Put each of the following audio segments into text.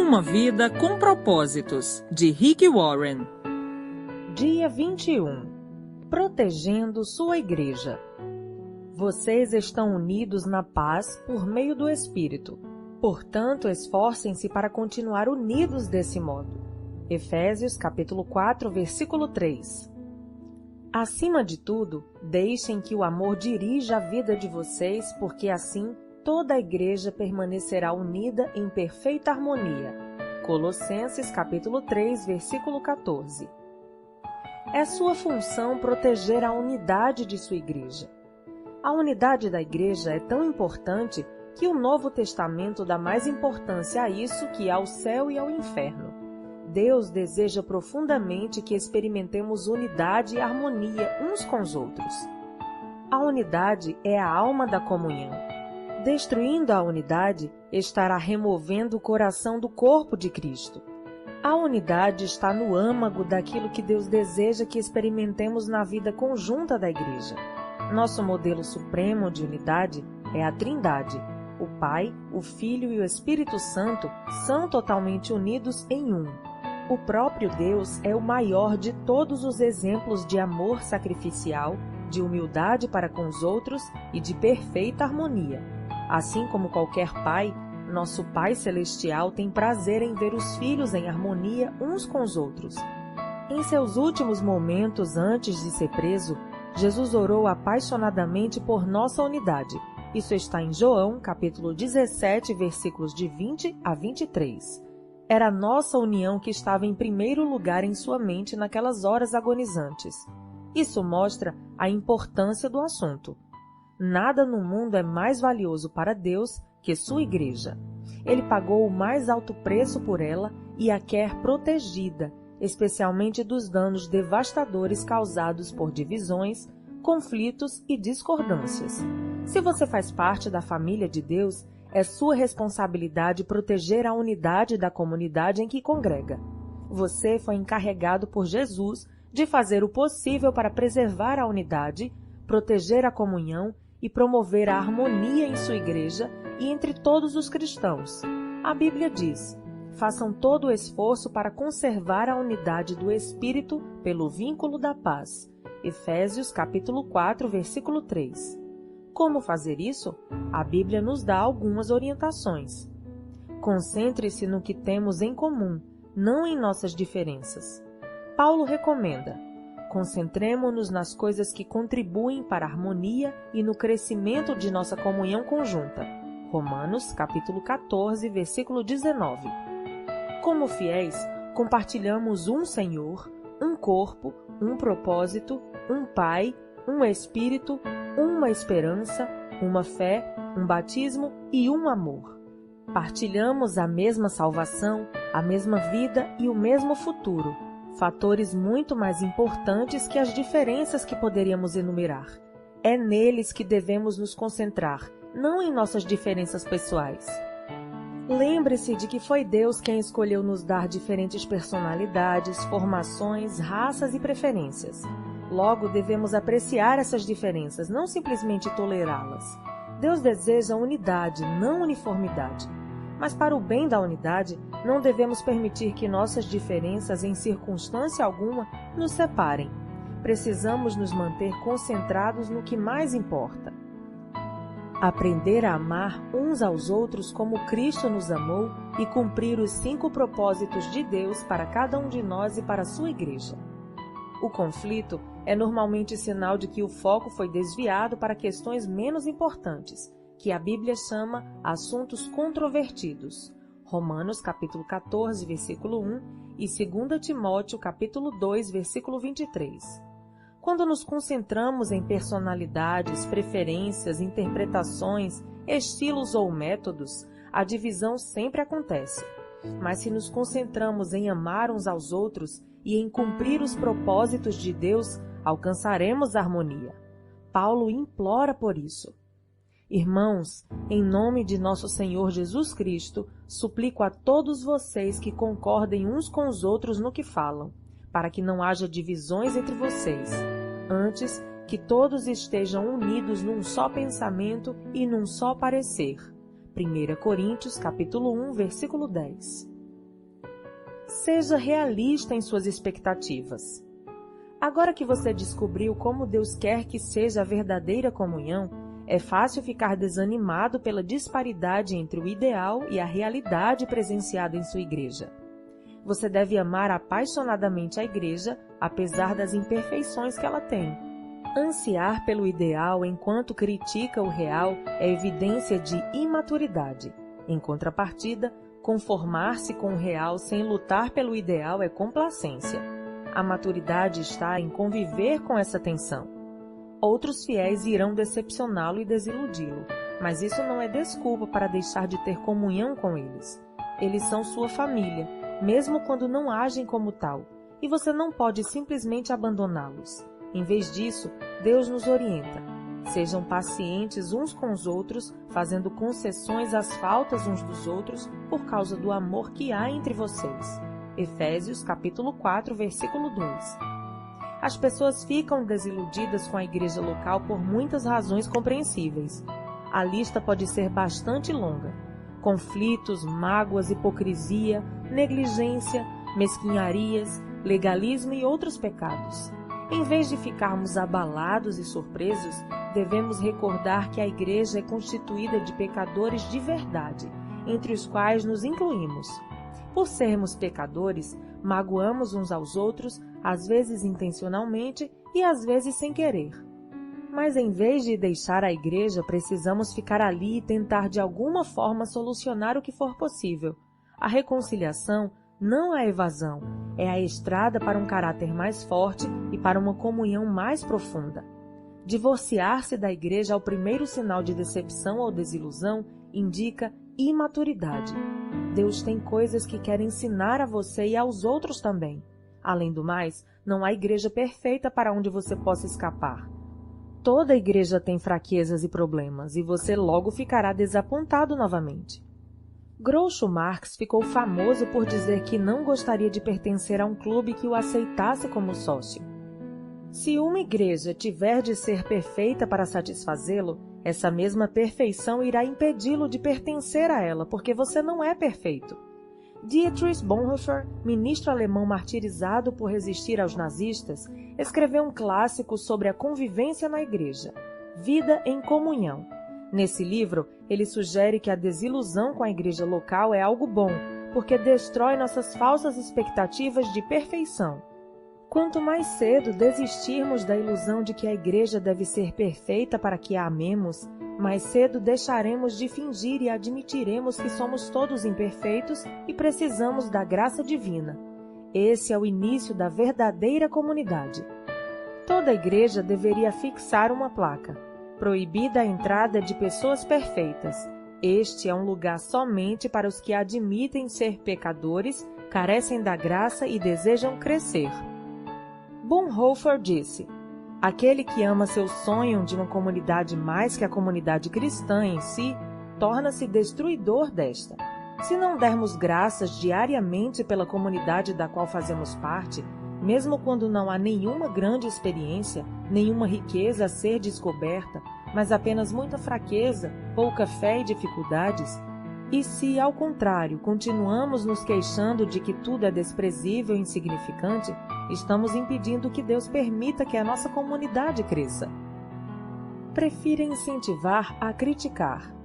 Uma vida com propósitos, de Rick Warren. Dia 21. Protegendo sua igreja. Vocês estão unidos na paz por meio do Espírito. Portanto, esforcem-se para continuar unidos desse modo. Efésios capítulo 4, versículo 3. Acima de tudo, deixem que o amor dirija a vida de vocês, porque assim toda a igreja permanecerá unida em perfeita harmonia. Colossenses capítulo 3, versículo 14. É sua função proteger a unidade de sua igreja. A unidade da igreja é tão importante que o Novo Testamento dá mais importância a isso que ao céu e ao inferno. Deus deseja profundamente que experimentemos unidade e harmonia uns com os outros. A unidade é a alma da comunhão. Destruindo a unidade, estará removendo o coração do corpo de Cristo. A unidade está no âmago daquilo que Deus deseja que experimentemos na vida conjunta da igreja. Nosso modelo supremo de unidade é a Trindade. O Pai, o Filho e o Espírito Santo são totalmente unidos em um. O próprio Deus é o maior de todos os exemplos de amor sacrificial, de humildade para com os outros e de perfeita harmonia. Assim como qualquer pai, nosso Pai Celestial tem prazer em ver os filhos em harmonia uns com os outros. Em seus últimos momentos antes de ser preso, Jesus orou apaixonadamente por nossa unidade. Isso está em João, capítulo 17, versículos de 20 a 23. Era a nossa união que estava em primeiro lugar em sua mente naquelas horas agonizantes. Isso mostra a importância do assunto. Nada no mundo é mais valioso para Deus que sua igreja. Ele pagou o mais alto preço por ela e a quer protegida, especialmente dos danos devastadores causados por divisões, conflitos e discordâncias. Se você faz parte da família de Deus, é sua responsabilidade proteger a unidade da comunidade em que congrega. Você foi encarregado por Jesus de fazer o possível para preservar a unidade, proteger a comunhão e promover a harmonia em sua igreja e entre todos os cristãos. A Bíblia diz: façam todo o esforço para conservar a unidade do Espírito pelo vínculo da paz. Efésios capítulo 4, versículo 3. Como fazer isso? A Bíblia nos dá algumas orientações. Concentre-se no que temos em comum, não em nossas diferenças. Paulo recomenda: concentremo-nos nas coisas que contribuem para a harmonia e no crescimento de nossa comunhão conjunta. Romanos, capítulo 14, versículo 19. Como fiéis, compartilhamos um Senhor, um corpo, um propósito, um Pai, um Espírito, uma esperança, uma fé, um batismo e um amor. Partilhamos a mesma salvação, a mesma vida e o mesmo futuro, fatores muito mais importantes que as diferenças que poderíamos enumerar. É neles que devemos nos concentrar, não em nossas diferenças pessoais. Lembre-se de que foi Deus quem escolheu nos dar diferentes personalidades, formações, raças e preferências. Logo, devemos apreciar essas diferenças, não simplesmente tolerá-las. Deus deseja unidade, não uniformidade. Mas para o bem da unidade, não devemos permitir que nossas diferenças, em circunstância alguma, nos separem. Precisamos nos manter concentrados no que mais importa. Aprender a amar uns aos outros como Cristo nos amou e cumprir os 5 propósitos de Deus para cada um de nós e para a sua igreja. O conflito é normalmente sinal de que o foco foi desviado para questões menos importantes, que a Bíblia chama assuntos controvertidos. Romanos capítulo 14, versículo 1 e 2 Timóteo capítulo 2, versículo 23. Quando nos concentramos em personalidades, preferências, interpretações, estilos ou métodos, a divisão sempre acontece. Mas se nos concentramos em amar uns aos outros e em cumprir os propósitos de Deus, alcançaremos a harmonia. Paulo implora por isso. Irmãos, em nome de nosso Senhor Jesus Cristo, suplico a todos vocês que concordem uns com os outros no que falam, para que não haja divisões entre vocês. Antes, que todos estejam unidos num só pensamento e num só parecer. 1 Coríntios, capítulo 1, versículo 10. Seja realista em suas expectativas. Agora que você descobriu como Deus quer que seja a verdadeira comunhão, é fácil ficar desanimado pela disparidade entre o ideal e a realidade presenciada em sua igreja. Você deve amar apaixonadamente a igreja, apesar das imperfeições que ela tem. Ansiar pelo ideal enquanto critica o real é evidência de imaturidade. Em contrapartida, conformar-se com o real sem lutar pelo ideal é complacência. A maturidade está em conviver com essa tensão. Outros fiéis irão decepcioná-lo e desiludi-lo, mas isso não é desculpa para deixar de ter comunhão com eles. Eles são sua família, mesmo quando não agem como tal, e você não pode simplesmente abandoná-los. Em vez disso, Deus nos orienta. Sejam pacientes uns com os outros, fazendo concessões às faltas uns dos outros por causa do amor que há entre vocês. Efésios capítulo 4, versículo 2. As pessoas ficam desiludidas com a igreja local por muitas razões compreensíveis. A lista pode ser bastante longa. Conflitos, mágoas, hipocrisia, negligência, mesquinharias, legalismo e outros pecados. Em vez de ficarmos abalados e surpresos, devemos recordar que a igreja é constituída de pecadores de verdade, entre os quais nos incluímos. Por sermos pecadores, magoamos uns aos outros, às vezes intencionalmente e às vezes sem querer. Mas em vez de deixar a igreja, precisamos ficar ali e tentar de alguma forma solucionar o que for possível. A reconciliação, não a evasão, é a estrada para um caráter mais forte e para uma comunhão mais profunda. Divorciar-se da igreja ao primeiro sinal de decepção ou desilusão indica imaturidade. Deus tem coisas que quer ensinar a você e aos outros também. Além do mais, não há igreja perfeita para onde você possa escapar. Toda igreja tem fraquezas e problemas, e você logo ficará desapontado novamente. Groucho Marx ficou famoso por dizer que não gostaria de pertencer a um clube que o aceitasse como sócio. Se uma igreja tiver de ser perfeita para satisfazê-lo, essa mesma perfeição irá impedi-lo de pertencer a ela, porque você não é perfeito. Dietrich Bonhoeffer, ministro alemão martirizado por resistir aos nazistas, escreveu um clássico sobre a convivência na igreja, Vida em Comunhão. Nesse livro, ele sugere que a desilusão com a igreja local é algo bom, porque destrói nossas falsas expectativas de perfeição. Quanto mais cedo desistirmos da ilusão de que a igreja deve ser perfeita para que a amemos, mais cedo deixaremos de fingir e admitiremos que somos todos imperfeitos e precisamos da graça divina. Esse é o início da verdadeira comunidade. Toda igreja deveria fixar uma placa: proibida a entrada de pessoas perfeitas. Este é um lugar somente para os que admitem ser pecadores, carecem da graça e desejam crescer. Bonhoeffer disse: aquele que ama seu sonho de uma comunidade mais que a comunidade cristã em si, torna-se destruidor desta. Se não dermos graças diariamente pela comunidade da qual fazemos parte, mesmo quando não há nenhuma grande experiência, nenhuma riqueza a ser descoberta, mas apenas muita fraqueza, pouca fé e dificuldades, e se, ao contrário, continuamos nos queixando de que tudo é desprezível e insignificante, estamos impedindo que Deus permita que a nossa comunidade cresça. Prefira incentivar a criticar.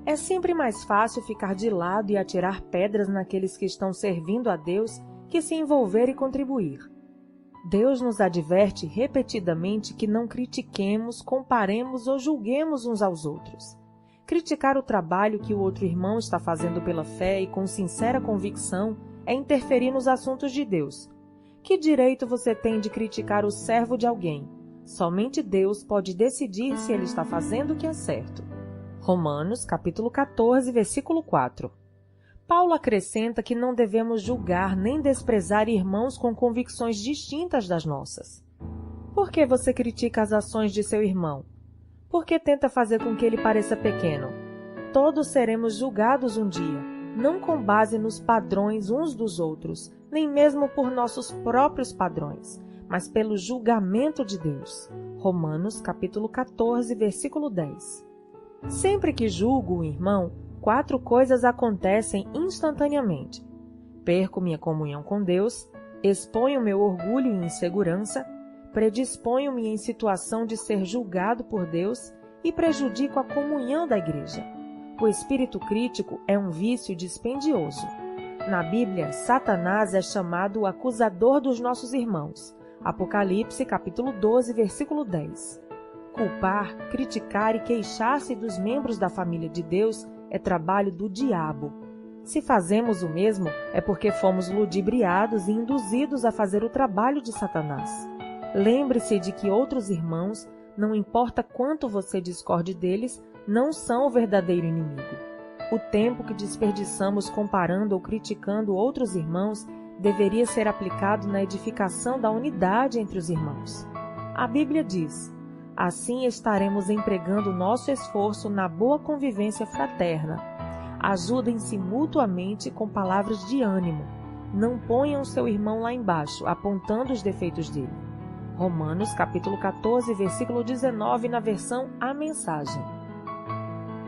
É sempre mais fácil ficar de lado e atirar pedras naqueles que estão servindo a Deus que se envolver e contribuir. Deus nos adverte repetidamente que não critiquemos, comparemos ou julguemos uns aos outros. Criticar o trabalho que o outro irmão está fazendo pela fé e com sincera convicção é interferir nos assuntos de Deus. Que direito você tem de criticar o servo de alguém? Somente Deus pode decidir se ele está fazendo o que é certo. Romanos, capítulo 14, versículo 4. Paulo acrescenta que não devemos julgar nem desprezar irmãos com convicções distintas das nossas. Por que você critica as ações de seu irmão? Por que tenta fazer com que ele pareça pequeno? Todos seremos julgados um dia, não com base nos padrões uns dos outros, nem mesmo por nossos próprios padrões, mas pelo julgamento de Deus. Romanos, capítulo 14, versículo 10. Sempre que julgo o irmão, 4 coisas acontecem instantaneamente. perco minha comunhão com Deus, exponho meu orgulho e insegurança, predisponho-me em situação de ser julgado por Deus e prejudico a comunhão da igreja. O espírito crítico é um vício dispendioso. Na Bíblia, Satanás é chamado o acusador dos nossos irmãos. Apocalipse, capítulo 12, versículo 10. Culpar, criticar e queixar-se dos membros da família de Deus é trabalho do diabo. Se fazemos o mesmo, é porque fomos ludibriados e induzidos a fazer o trabalho de Satanás. Lembre-se de que outros irmãos, não importa quanto você discorde deles, não são o verdadeiro inimigo. O tempo que desperdiçamos comparando ou criticando outros irmãos deveria ser aplicado na edificação da unidade entre os irmãos. A Bíblia diz: assim estaremos empregando nosso esforço na boa convivência fraterna. Ajudem-se mutuamente com palavras de ânimo. Não ponham seu irmão lá embaixo, apontando os defeitos dele. Romanos, capítulo 14, versículo 19, na versão A Mensagem.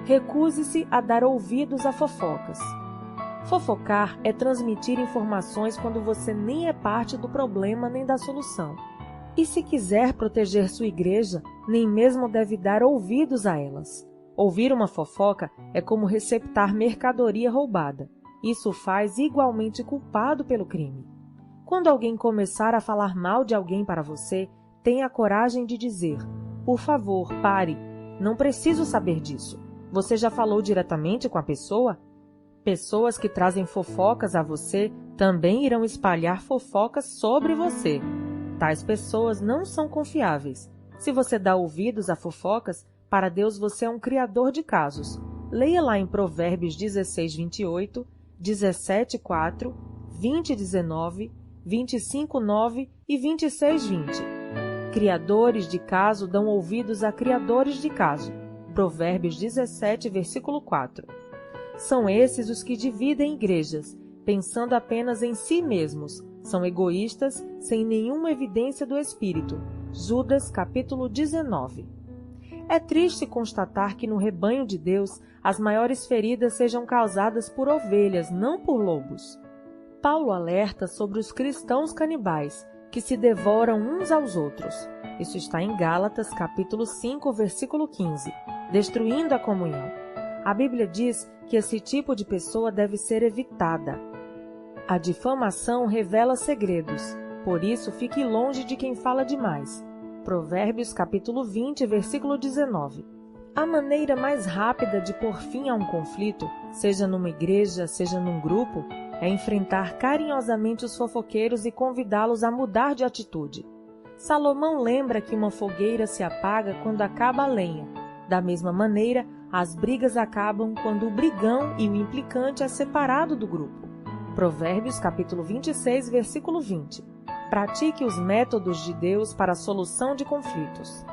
Recuse-se a dar ouvidos a fofocas. Fofocar é transmitir informações quando você nem é parte do problema nem da solução. E se quiser proteger sua igreja, nem mesmo deve dar ouvidos a elas. Ouvir uma fofoca é como receptar mercadoria roubada. Isso o faz igualmente culpado pelo crime. Quando alguém começar a falar mal de alguém para você, tenha a coragem de dizer: por favor, pare, não preciso saber disso. Você já falou diretamente com a pessoa? Pessoas que trazem fofocas a você também irão espalhar fofocas sobre você. Tais pessoas não são confiáveis. Se você dá ouvidos a fofocas, para Deus você é um criador de casos. Leia lá em Provérbios 16, 28, 17, 4, 20, 19, 25, 9 e 26, 20. Criadores de caso dão ouvidos a criadores de caso. Provérbios 17, versículo 4. São esses os que dividem igrejas, pensando apenas em si mesmos. São egoístas, sem nenhuma evidência do Espírito. Judas, capítulo 19. É triste constatar que no rebanho de Deus as maiores feridas sejam causadas por ovelhas, não por lobos. Paulo alerta sobre os cristãos canibais, que se devoram uns aos outros. Isso está em Gálatas, capítulo 5, versículo 15, destruindo a comunhão. A Bíblia diz que esse tipo de pessoa deve ser evitada. A difamação revela segredos, por isso fique longe de quem fala demais. Provérbios, capítulo 20, versículo 19. A maneira mais rápida de pôr fim a um conflito, seja numa igreja, seja num grupo, é enfrentar carinhosamente os fofoqueiros e convidá-los a mudar de atitude. Salomão lembra que uma fogueira se apaga quando acaba a lenha. Da mesma maneira, as brigas acabam quando o brigão e o implicante é separado do grupo. Provérbios, capítulo 26, versículo 20. Pratique os métodos de Deus para a solução de conflitos.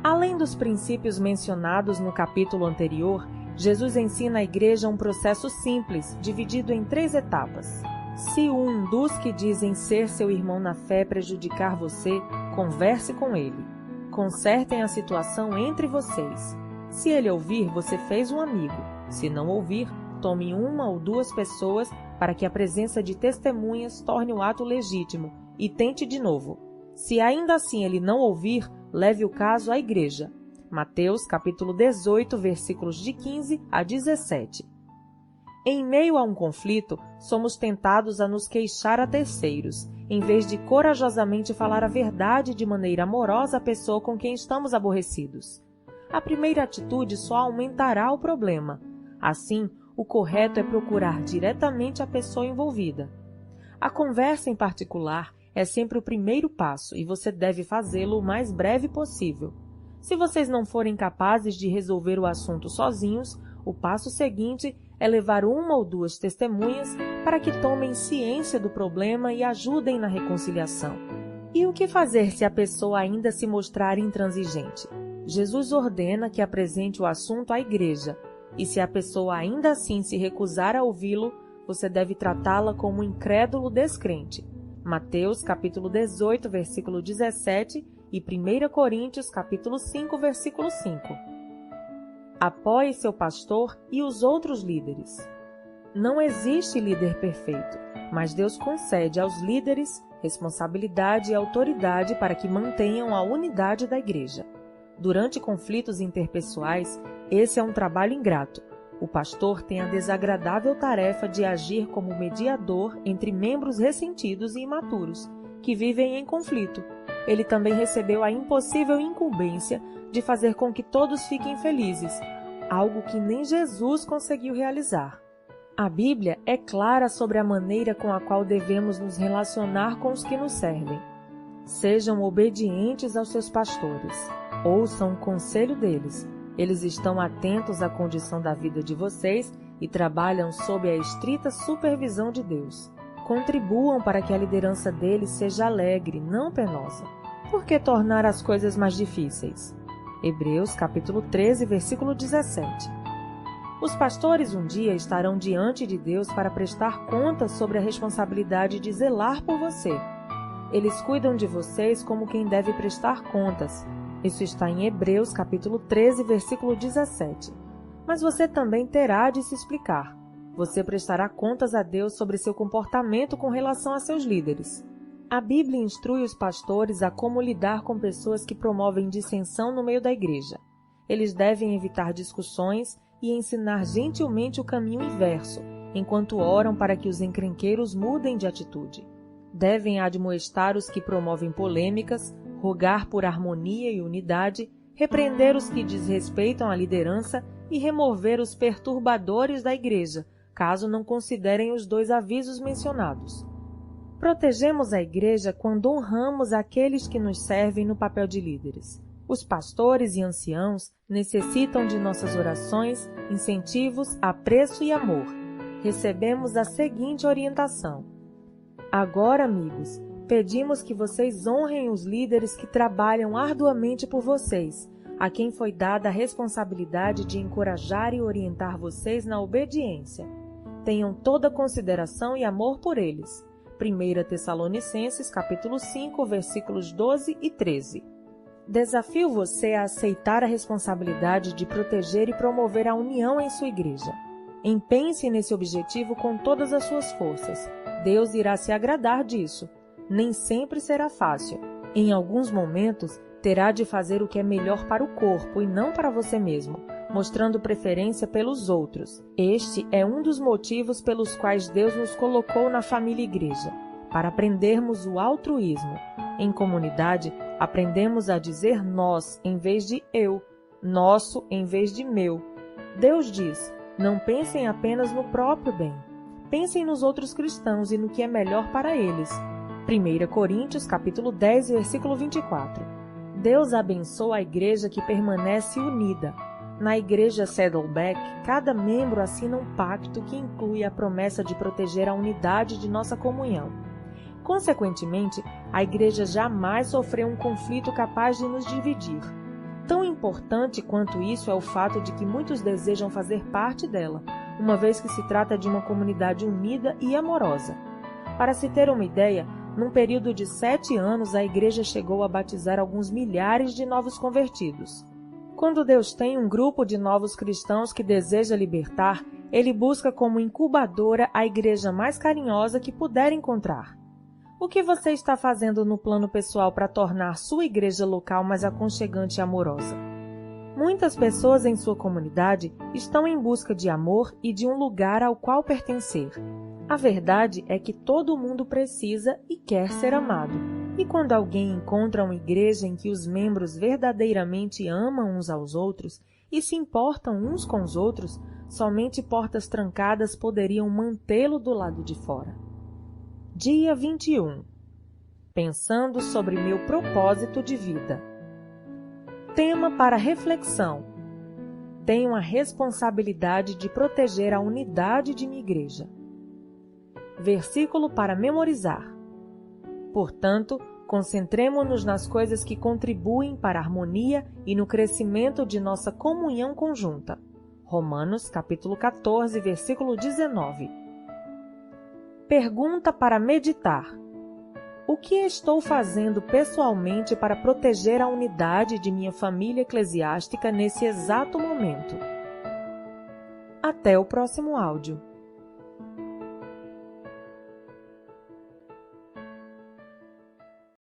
Além dos princípios mencionados no capítulo anterior, Jesus ensina à igreja um processo simples, dividido em 3 etapas. Se um dos que dizem ser seu irmão na fé prejudicar você, converse com ele. Consertem a situação entre vocês. Se ele ouvir, você fez um amigo. Se não ouvir, tome 1 ou 2 pessoas para que a presença de testemunhas torne o ato legítimo e tente de novo. Se ainda assim ele não ouvir, leve o caso à igreja. Mateus, capítulo 18, versículos de 15 a 17. Em meio a um conflito, somos tentados a nos queixar a terceiros, em vez de corajosamente falar a verdade de maneira amorosa à pessoa com quem estamos aborrecidos. A primeira atitude só aumentará o problema. Assim, o correto é procurar diretamente a pessoa envolvida. A conversa em particular é sempre o primeiro passo e você deve fazê-lo o mais breve possível. Se vocês não forem capazes de resolver o assunto sozinhos, o passo seguinte é levar 1 ou 2 testemunhas para que tomem ciência do problema e ajudem na reconciliação. E o que fazer se a pessoa ainda se mostrar intransigente? Jesus ordena que apresente o assunto à igreja, e se a pessoa ainda assim se recusar a ouvi-lo, você deve tratá-la como um incrédulo descrente. Mateus, capítulo 18, versículo 17 e 1 Coríntios, capítulo 5, versículo 5. Apoie seu pastor e os outros líderes. Não existe líder perfeito. mas Deus concede aos líderes responsabilidade e autoridade para que mantenham a unidade da igreja. Durante conflitos interpessoais, esse é um trabalho ingrato. O pastor tem a desagradável tarefa de agir como mediador entre membros ressentidos e imaturos, que vivem em conflito. Ele também recebeu a impossível incumbência de fazer com que todos fiquem felizes, algo que nem Jesus conseguiu realizar. A Bíblia é clara sobre a maneira com a qual devemos nos relacionar com os que nos servem. Sejam obedientes aos seus pastores. Ouçam o conselho deles. Eles estão atentos à condição da vida de vocês e trabalham sob a estrita supervisão de Deus. Contribuam para que a liderança deles seja alegre, não penosa. Por que tornar as coisas mais difíceis? Hebreus capítulo 13, versículo 17. Os pastores um dia estarão diante de Deus para prestar contas sobre a responsabilidade de zelar por você. Eles cuidam de vocês como quem deve prestar contas. Isso está em Hebreus capítulo 13, versículo 17. Mas você também terá de se explicar. Você prestará contas a Deus sobre seu comportamento com relação a seus líderes. A Bíblia instrui os pastores a como lidar com pessoas que promovem dissensão no meio da igreja. Eles devem evitar discussões e ensinar gentilmente o caminho inverso, enquanto oram para que os encrenqueiros mudem de atitude. Devem admoestar os que promovem polêmicas, rogar por harmonia e unidade, repreender os que desrespeitam a liderança e remover os perturbadores da igreja, caso não considerem os 2 avisos mencionados. Protegemos a igreja quando honramos aqueles que nos servem no papel de líderes. Os pastores e anciãos necessitam de nossas orações, incentivos, apreço e amor. Recebemos a seguinte orientação: agora, amigos, pedimos que vocês honrem os líderes que trabalham arduamente por vocês, a quem foi dada a responsabilidade de encorajar e orientar vocês na obediência. Tenham toda consideração e amor por eles. 1 Tessalonicenses, capítulo 5, versículos 12 e 13. Desafio você a aceitar a responsabilidade de proteger e promover a união em sua igreja. Empenhe-se nesse objetivo com todas as suas forças. Deus irá se agradar disso. Nem sempre será fácil. Em alguns momentos, terá de fazer o que é melhor para o corpo e não para você mesmo, mostrando preferência pelos outros. Este é um dos motivos pelos quais Deus nos colocou na família igreja, para aprendermos o altruísmo. Em comunidade, aprendemos a dizer nós em vez de eu, nosso em vez de meu. Deus diz: não pensem apenas no próprio bem. Pensem nos outros cristãos e no que é melhor para eles. 1 Coríntios, capítulo 10, versículo 24. Deus abençoa a igreja que permanece unida. Na igreja Saddleback, cada membro assina um pacto que inclui a promessa de proteger a unidade de nossa comunhão. Consequentemente, a igreja jamais sofreu um conflito capaz de nos dividir. Tão importante quanto isso é o fato de que muitos desejam fazer parte dela, uma vez que se trata de uma comunidade unida e amorosa. Para se ter uma ideia, num período de 7 anos, a igreja chegou a batizar alguns milhares de novos convertidos. Quando Deus tem um grupo de novos cristãos que deseja libertar, Ele busca como incubadora a igreja mais carinhosa que puder encontrar. O que você está fazendo no plano pessoal para tornar sua igreja local mais aconchegante e amorosa? Muitas pessoas em sua comunidade estão em busca de amor e de um lugar ao qual pertencer. A verdade é que todo mundo precisa e quer ser amado. E quando alguém encontra uma igreja em que os membros verdadeiramente amam uns aos outros e se importam uns com os outros, somente portas trancadas poderiam mantê-lo do lado de fora. Dia 21. Pensando sobre meu propósito de vida. Tema para reflexão. Tenho a responsabilidade de proteger a unidade de minha igreja. Versículo para memorizar. Portanto, concentremo-nos nas coisas que contribuem para a harmonia e no crescimento de nossa comunhão conjunta. Romanos, capítulo 14, versículo 19. Pergunta para meditar. O que estou fazendo pessoalmente para proteger a unidade de minha família eclesiástica nesse exato momento? Até o próximo áudio.